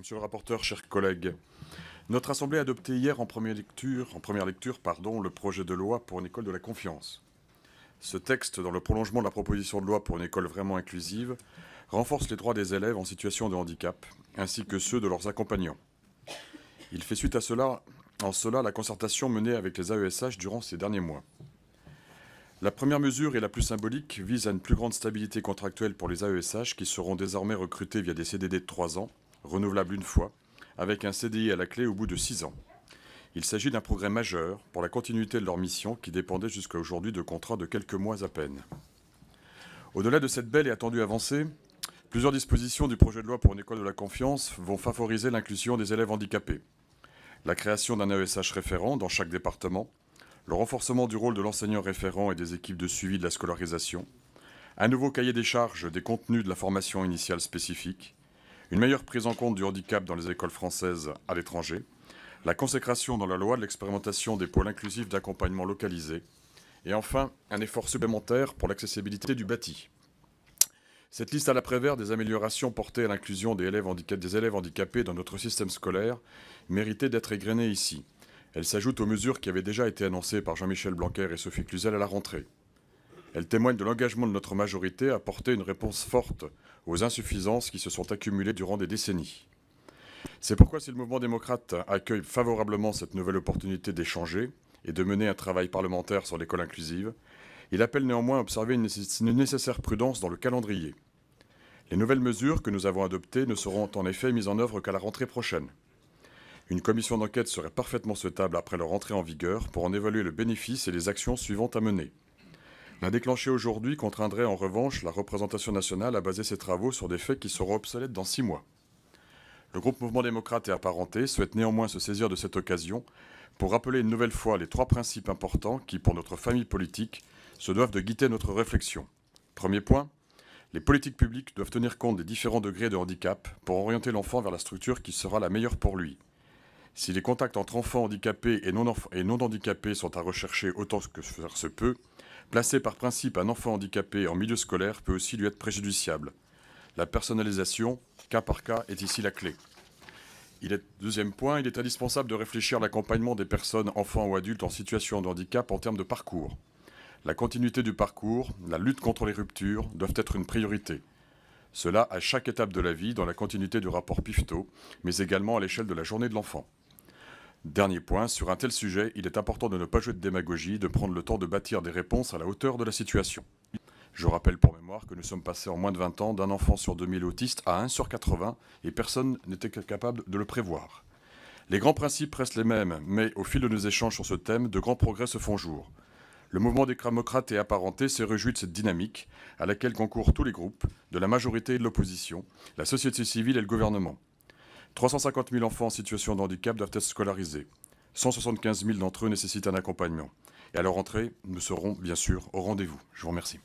Monsieur le rapporteur, chers collègues, notre Assemblée a adopté hier en première lecture, le projet de loi pour une école de la confiance. Ce texte, dans le prolongement de la proposition de loi pour une école vraiment inclusive, renforce les droits des élèves en situation de handicap, ainsi que ceux de leurs accompagnants. Il fait suite à cela, la concertation menée avec les AESH durant ces derniers mois. La première mesure et la plus symbolique vise à une plus grande stabilité contractuelle pour les AESH qui seront désormais recrutés via des CDD de 3 ans, renouvelables une fois, avec un CDI à la clé au bout de 6 ans. Il s'agit d'un progrès majeur pour la continuité de leur mission qui dépendait jusqu'à aujourd'hui de contrats de quelques mois à peine. Au-delà de cette belle et attendue avancée, plusieurs dispositions du projet de loi pour une école de la confiance vont favoriser l'inclusion des élèves handicapés. La création d'un AESH référent dans chaque département, le renforcement du rôle de l'enseignant référent et des équipes de suivi de la scolarisation, un nouveau cahier des charges des contenus de la formation initiale spécifique, une meilleure prise en compte du handicap dans les écoles françaises à l'étranger, la consécration dans la loi de l'expérimentation des pôles inclusifs d'accompagnement localisés, et enfin un effort supplémentaire pour l'accessibilité du bâti. Cette liste à l'après-vert des améliorations portées à l'inclusion des élèves handicapés dans notre système scolaire méritait d'être égrenée ici. Elle s'ajoute aux mesures qui avaient déjà été annoncées par Jean-Michel Blanquer et Sophie Cluzel à la rentrée. Elle témoigne de l'engagement de notre majorité à apporter une réponse forte aux insuffisances qui se sont accumulées durant des décennies. C'est pourquoi si le mouvement démocrate accueille favorablement cette nouvelle opportunité d'échanger et de mener un travail parlementaire sur l'école inclusive, il appelle néanmoins à observer une nécessaire prudence dans le calendrier. Les nouvelles mesures que nous avons adoptées ne seront en effet mises en œuvre qu'à la rentrée prochaine. Une commission d'enquête serait parfaitement souhaitable après leur entrée en vigueur pour en évaluer le bénéfice et les actions suivantes à mener. La déclencher aujourd'hui contraindrait en revanche la représentation nationale à baser ses travaux sur des faits qui seront obsolètes dans 6 mois. Le groupe Mouvement démocrate et apparenté souhaite néanmoins se saisir de cette occasion pour rappeler une nouvelle fois les 3 principes importants qui, pour notre famille politique, se doivent de guider notre réflexion. Premier point, les politiques publiques doivent tenir compte des différents degrés de handicap pour orienter l'enfant vers la structure qui sera la meilleure pour lui. Si les contacts entre enfants handicapés et non handicapés sont à rechercher autant que faire se peut, placer par principe un enfant handicapé en milieu scolaire peut aussi lui être préjudiciable. La personnalisation, cas par cas, est ici la clé. Deuxième point, il est indispensable de réfléchir à l'accompagnement des personnes, enfants ou adultes en situation de handicap en termes de parcours. La continuité du parcours, la lutte contre les ruptures doivent être une priorité. Cela à chaque étape de la vie, dans la continuité du rapport Pifto, mais également à l'échelle de la journée de l'enfant. Dernier point, sur un tel sujet, il est important de ne pas jouer de démagogie, de prendre le temps de bâtir des réponses à la hauteur de la situation. Je rappelle pour mémoire que nous sommes passés en moins de 20 ans d'un enfant sur 2000 autistes à 1 sur 80 et personne n'était capable de le prévoir. Les grands principes restent les mêmes, mais au fil de nos échanges sur ce thème, de grands progrès se font jour. Le mouvement des démocrates et apparentés s'est réjoui de cette dynamique à laquelle concourent tous les groupes, de la majorité et de l'opposition, la société civile et le gouvernement. 350 000 enfants en situation de handicap doivent être scolarisés. 175 000 d'entre eux nécessitent un accompagnement. Et à leur entrée, nous serons bien sûr au rendez-vous. Je vous remercie.